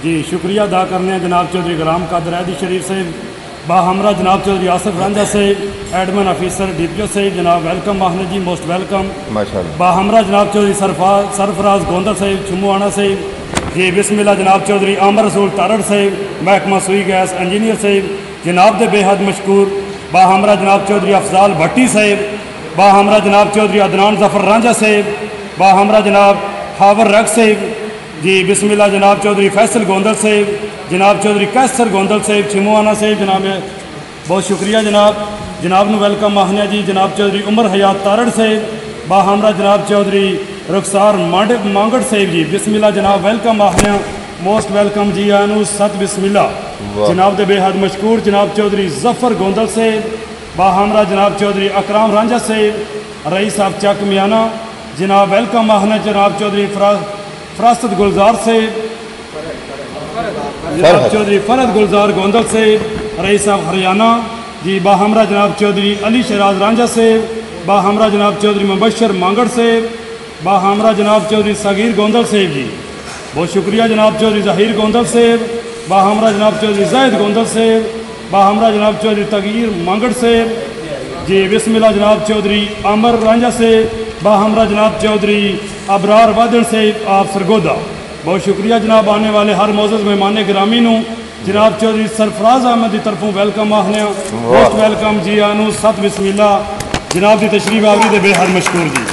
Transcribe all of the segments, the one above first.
جی شکریہ ادا کرنے ہیں جناب چودھری غلام قادر ایدی شریف صاحب باہمرہ جناب چودھری آصف رانجھا صاحب ایڈمن آفیسر ڈی پی او صاحب جناب ویلکم ماہنے جی موسٹ ویلکم باہمرہ جناب چودھری سرفراز گوندل صاحب چھموانا صاحب جی بسم اللہ جناب چودھری عامر رسول تارڑ صاحب محکمہ سوئی گیس انجینئر صاحب جناب دے بے حد مشکور باہمرہ جناب چودھری افضال بھٹی صاحب باہمرہ جناب چودھری عدنان ظفر رانجھا صاحب باہمرہ جناب ہاور رگ صاحب جی بسم اللہ جناب چودھری فیصل گوندل صاحب جناب چودھری کیسر گوندل صاحب چھموانا صاحب جناب بہت شکریہ جناب نو ویلکم ماہنیا جی جناب چودھری عمر حیات تارڑ صاحب باہمرہ جناب چودھری رخسار مانگڑ صاحب جی بسم اللہ جناب ویلکم ماہنیا موسٹ ویلکم جی آنو ست بسم اللہ جناب دے بے حد مشکور جناب چودھری ظفر گوندل صاحب باہمرہ جناب چودھری اکرام رانجھا صاحب رئیس صاحب چک میانہ جناب ویلکم ماہنیا جناب چودھری فراست گلزار صاحب جناب چودھری فرد گلزار گوندل صاحب رئیس صاحب ہریانہ جی باہمرہ جناب چودھری علی شہراز رانجھا صاحب باہمرہ جناب چودھری مبشر مانگڑ صاحب باہمرہ جناب چودھری صغیر گوندل صاحب جی بہت شکریہ جناب چودھری ظہیر گوندل صاحب باہمرہ جناب چودھری زاہد گوندل صاحب باہمرہ جناب چودھری تغیر مانگڑ صاحب جی بسم اللہ جناب چودھری عامر رانجھا صاحب باہمرہ جناب چودھری ابرار وادن صاحب آپ سرگودا بہت شکریہ جناب آنے والے ہر معزز مہمان گرامی نو جناب چودھری سرفراز احمد کی طرفوں ویلکم آخنے موسٹ ویلکم جی آنو ست بسم اللہ جناب دی تشریف آوری دے بے حد مشکور جی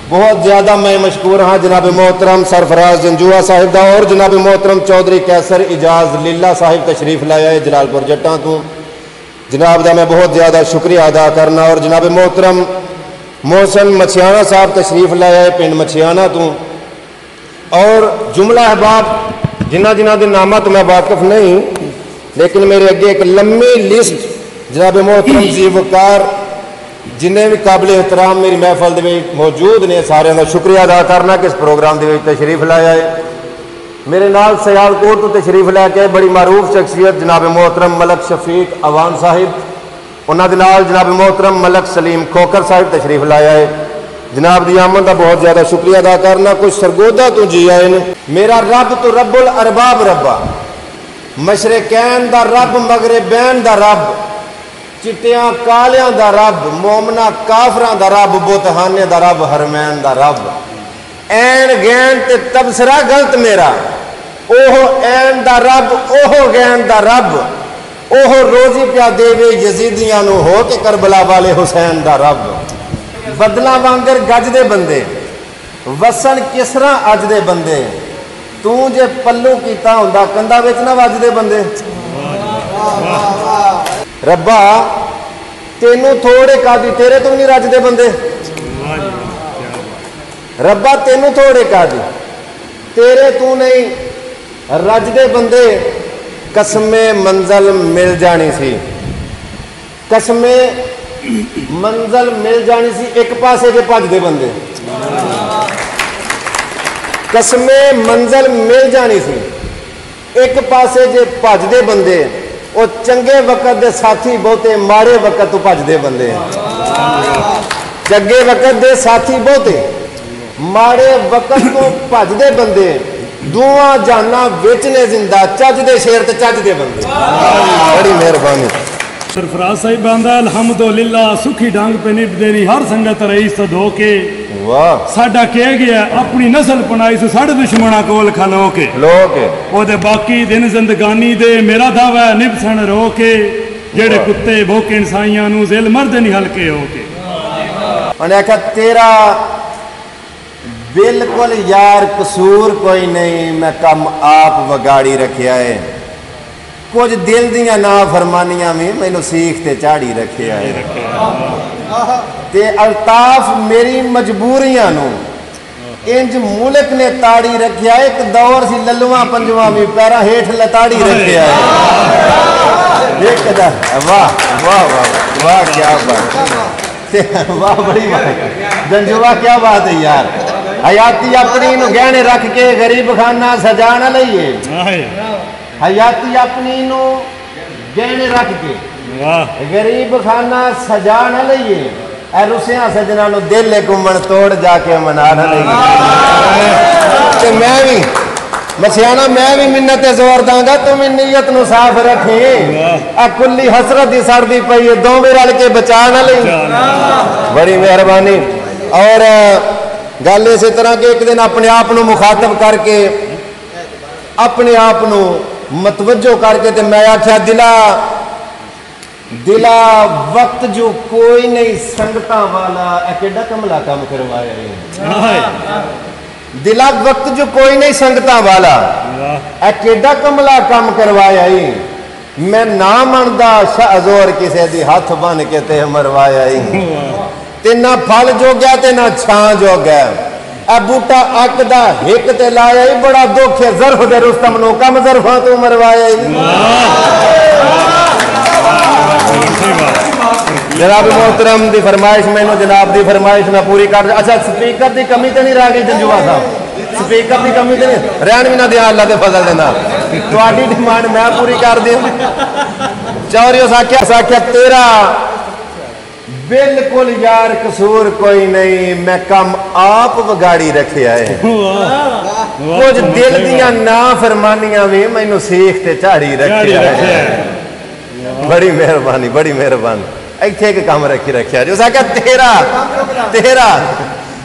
بہت زیادہ میں مشکور ہاں جناب محترم سرفراز جنجوہ صاحب دا اور جناب محترم چودھری کیسر اجاز لیلہ صاحب تشریف لایا ہے جلال پور جٹاں تو جناب دا میں بہت زیادہ شکریہ ادا کرنا اور جناب محترم محسن مچھیانہ صاحب تشریف لایا ہے پنڈ مچھیانہ تو اور جملہ احباب جنہ دے نامہ تو میں واقف نہیں لیکن میرے اگے ایک لمبی لسٹ جناب محترم زی وقار جنہیں بھی قابل احترام میری محفل دے موجود نے سارے کا شکریہ ادا کرنا کہ اس پروگرام دے تشریف لایا ہے میرے نال سیال کوٹ تو تشریف لے کے بڑی معروف شخصیت جناب محترم ملک شفیق اوان صاحب انہاں دے نال جناب محترم ملک سلیم کھوکر صاحب تشریف لایا ہے جناب دی آمد کا بہت زیادہ شکریہ ادا کرنا کچھ سرگودا تو جی آئے نے میرا رب تو رب الارباب ربا مشرقین دا رب مغربین دا رب چٹیاں کالیاں دا رب مومنہ کافراں دا رب بتخانے دا رب حرمین دا رب این گین تے تبصرہ غلط میرا اوہ این دا رب اوہ گین دا رب اوہ روزی پیا دے وے یزیدیاں نو ہو کے کربلا والے حسین دا رب بدلا وانگر گج دے بندے وسن کسرا اج دے بندے تو جے پلو کیتا ہوندا کندا وچ نہ وج دے بندے ربا تینوں تھوڑے قاضی تیرے تو نہیں رج دے بندے ربا تینوں تھوڑے قاضی تیرے تو نہیں رج دے بندے قسم منزل مل جانی سی قسم منزل مل جانی سی ایک پاسے جے پج دے بندے قسم منزل مل جانی سی ایک پاسے جے پج دے بندے وہ چنگے وقت دے ساتھی بہتے ماڑے وقت تو پج دے بندے چنگے وقت دے ساتھی بہتے ماڑے وقت تو پج دے بندے دعا جانا ویچنے زندہ چج دے شیر تے چج دے بندے بڑی مہربانی سرفراز صاحب باندہ الحمدللہ سکھی ڈانگ پہ نب دینی ہر سنگت رئیس تو دھو کے ساڑھا کہہ گیا اپنی نسل پنائی سے ساڑھے دشمنہ کول کھلو کے او دے باقی دن زندگانی دے میرا دعویٰ نب سن رو کے جڑے کتے بھوکے انسائیاں نو ذیل مرد نہیں ہلکے ہو کے انہیں کہا تیرا بالکل یار قصور کوئی نہیں میں کم آپ وگاڑی رکھیا ہے کچھ دل دیاں نا فرمانیاں میں میں نو سیکھتے چاڑی رکھیا ہے تے الطاف میری مجبوریاں نو انج ملک نے تاڑی رکھیا ہے ایک دور سی للواں پنجواں میں پیرا ہیٹھ لتاڑی رکھیا ہے ایک دا واہ واہ واہ واہ کیا بات واہ بڑی بات جنجوا کیا بات ہے یار حیاتی اپنی نو گہنے رکھ کے غریب خانہ سجا نہ لئیے حیاتی اپنی نو گہنے رکھ کے غریب خانہ سجا نہ لئیے اے رسیاں سجنہ نو دل کمبن توڑ جا کے منا نہ لئیے کہ میں بھی مچھیانا میں بھی منت زور داں گا تم نیت نو صاف رکھی کلی حسرت دی سڑ دی پئی ہے دو میں رل کے بچا نہ لیں بڑی مہربانی اور گل اسی طرح کہ ایک دن اپنے آپ نو مخاطب کر کے اپنے آپ نو متوجہ کر کے تے میں آخیا دلا وقت جو کوئی نہیں سنگتاں والا ایڈا کملا کام کروایا ہے دلا وقت جو کوئی نہیں سنگتاں والا ایڈا کملا کام کروایا ہی میں نہ مندا شاہ زور کسے دی ہاتھ بن کے تے مروایا ہی تے نہ پھل جو گیا تے نہ چھان جو گیا اے بوٹا اک دا ہک تے لایا ہی بڑا دکھ ہے ظرف دے رستم نو کم ظرفاں تو مروایا ہی جناب محترم دی فرمائش میں نو جناب دی فرمائش نہ پوری کر اچھا سپیکر دی کمی تے نہیں رہ گئی جنجوا صاحب سپیکر دی کمی تے نہیں رہن بھی نہ دیا اللہ دے فضل دینا تواڈی ڈیمانڈ میں پوری کر دوں چوریو ساکھیا تیرا بالکل یار قصور کوئی نہیں میں کم آپ وگاڑی رکھے آئے کچھ دل دیاں نافرمانیاں بھی میں نو سیخ تے چاڑی رکھے آئے بڑی مہربانی بڑی مہربانی ایتھے کے کام رکھی رکھیا جو ساکھا تیرا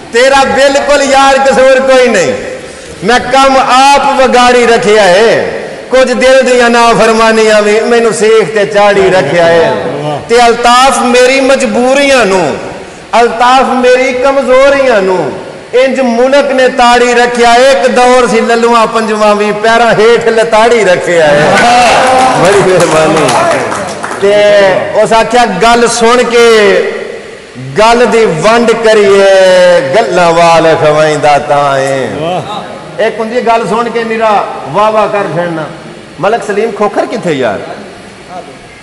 بالکل یار قصور کوئی نہیں میں کم آپ وگاڑی رکھیا ہے کچھ دل دیاں نافرمانیاں بھی میں نو سیخ تے چاڑی رکھیا ہے تے الطاف میری مجبوریاں نو الطاف میری کمزوریاں نو انج منک نے تاڑی رکھیا ہے ایک دور سی للواں پنجواں بھی پیرا ہیٹھ لتاڑی رکھیا ہے بڑی مہربانی تے اس آکھیا گل سن کے گل دی ونڈ کریے گلاں وال کھوائیں دا تائیں ایک ہندی گل سن کے میرا واہ واہ کر چھڑنا ملک سلیم کھوکھر کتھے یار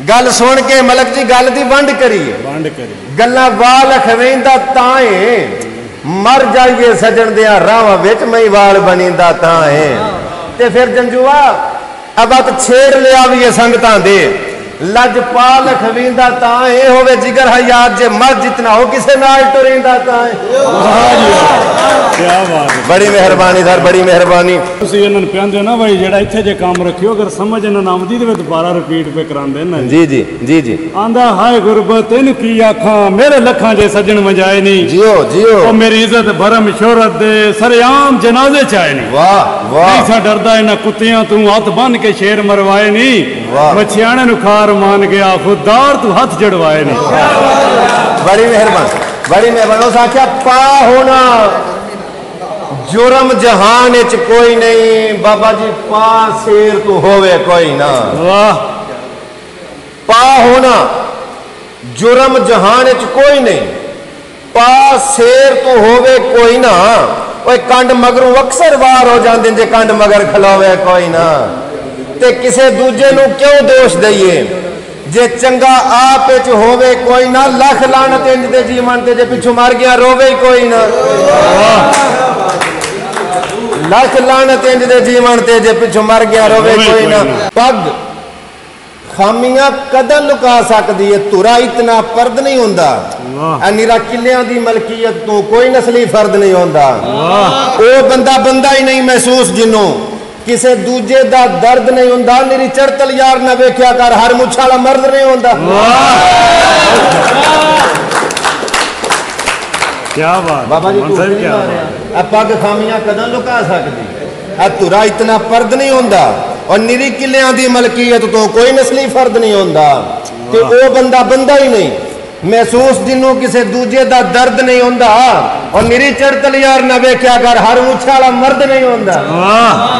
گل سن کے ملک جی گل دی ونڈ کریے گلاں وال کھوائیں دا تائیں مر جائیے سجن دیاں راواں وچ میں وال بنیندا تائیں تے پھر جنجوا اب وقت چھیڑ لیا بھی یہ سنگتاں دے لج پال خویندا تاں اے ہوے جگر حیات جے مرد جتنا ہو کسے نال ٹریندا تاں کیا بات ہے بڑی مہربانی سر بڑی مہربانی تسی انہاں نوں پیاندے نا بھائی جڑا ایتھے جے کام رکھیو اگر سمجھ انہاں آمدی دے دوبارہ ریپیٹ پہ کراندے نا جی آندا ہائے غربت اینو کی آکھاں میرے لکھاں جے سجن وجائے نہیں جیو او میری عزت بھرم شہرت دے سرعام جنازے چائے نہیں واہ ایسا ڈردا انہاں کتیاں تو ہاتھ بن کے شیر مروائے نہیں مچھیانے نو کھار مان گیا خوددار تو ہاتھ جڑوائے نہیں بڑی مہربان اس آکھیا پا ہونا جرم جہان اچ کوئی نہیں بابا جی پا سیر تو ہوئے کوئی نہ پا ہونا جرم جہان اچ کوئی نہیں پا سیر تو ہوئے کوئی نہ اوے کنڈ مگروں اکثر وار ہو جاندے جے کنڈ مگر کھلوے کوئی نہ تے کسے دوجے نو کیوں دوش دئیے جے چنگا آپ اچ ہووے کوئی نہ لکھ لعنت انج دے جیون تے جے پچھو مر گیا رووے کوئی نہ لکھ لعنت انج دے جیون تے جے پچھو مر گیا رووے کوئی نہ پگ خامیاں قدر لکا سکدی ہے تورا اتنا پرد نہیں ہوندا انیرا کلیاں دی ملکیت تو کوئی نسلی فرد نہیں ہوندا او بندہ ہی نہیں محسوس جنوں کسے دوجے دا درد نہیں ہوندا میری چڑتل یار نہ ویکھیا کر ہر مچھالا مرد نہیں ہوندا کیا بات بابا جی تو نہیں ماریا پگ خامیاں قدر لکا سکدی تورا اتنا پرد نہیں ہوندا اور نیری کلیاں دی ملکیت تو کوئی نسلی فرد نہیں ہوندا تے او بندہ ہی نہیں محسوس جنوں کسے دوجے دا درد نہیں ہوندا اور نیری چڑتل یار نہ ویکھیا کر ہر مچھالا مرد نہیں ہوندا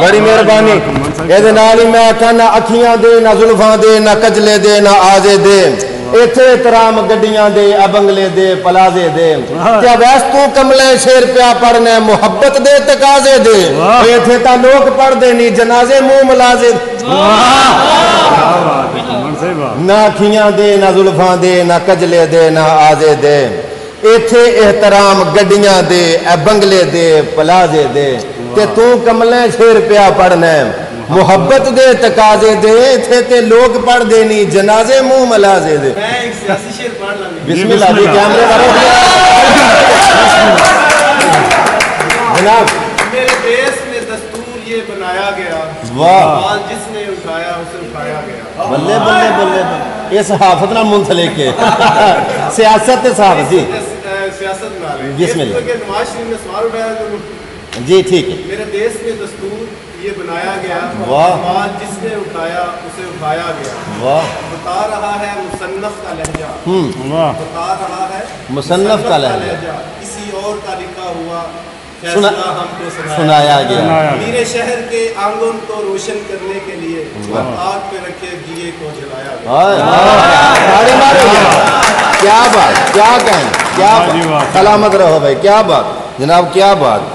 بڑی مہربانی اے دے نال ہی میں آکھاں نہ اکھیاں دے نہ زلفاں دے نہ کجلے دے نہ آزے دے ایتھے احترام گڈیاں دے ابنگلے دے پلازے دے کیا ویس تو کملے شیر پیا پڑھنے محبت دے تقاضے دے ایتھے تا لوگ پڑھ دے نہیں جنازے منہ ملازے نہ اکھیاں دے نہ زلفاں دے نہ کجلے دے نہ آزے دے ایتھے احترام گڈیاں دے بنگلے دے پلازے دے تے تو کملے شیر پیا پڑھنے محبت دے تقاضے دے ایتھے تے لوگ پڑھ دے نہیں جنازے منہ ملازے دے میں ایک سیاسی شیر پڑھ لاں بسم اللہ جی کیمرے کرو جناب میرے دیس میں دستور یہ بنایا گیا واہ مال جس نے اٹھایا اسے اٹھایا گیا. بلے بلے بلے بلے. یہ صحافت نہ منسلک ہے سیاست تے صحافت. جی سیاست نہ لیں. بسم اللہ. کہ نواز شریف نے سوال اٹھایا تو جی ٹھیک ہے. میرے دیش میں دستور یہ بنایا گیا واہ. مال جس نے اٹھایا اسے اٹھایا گیا. واہ. بتا رہا ہے مصنف کا لہجہ. واہ. بتا رہا ہے مصنف کا لہجہ. کسی اور کا لکھا ہوا سنا فیصلہ ہم کو سنایا گیا. میرے شہر کے آنگن کو روشن کرنے کے لیے آگ پہ رکھے دیے کو جلایا گیا. کیا بات. کیا کہیں. کیا بات. سلامت رہو بھائی. کیا بات جناب. کیا بات.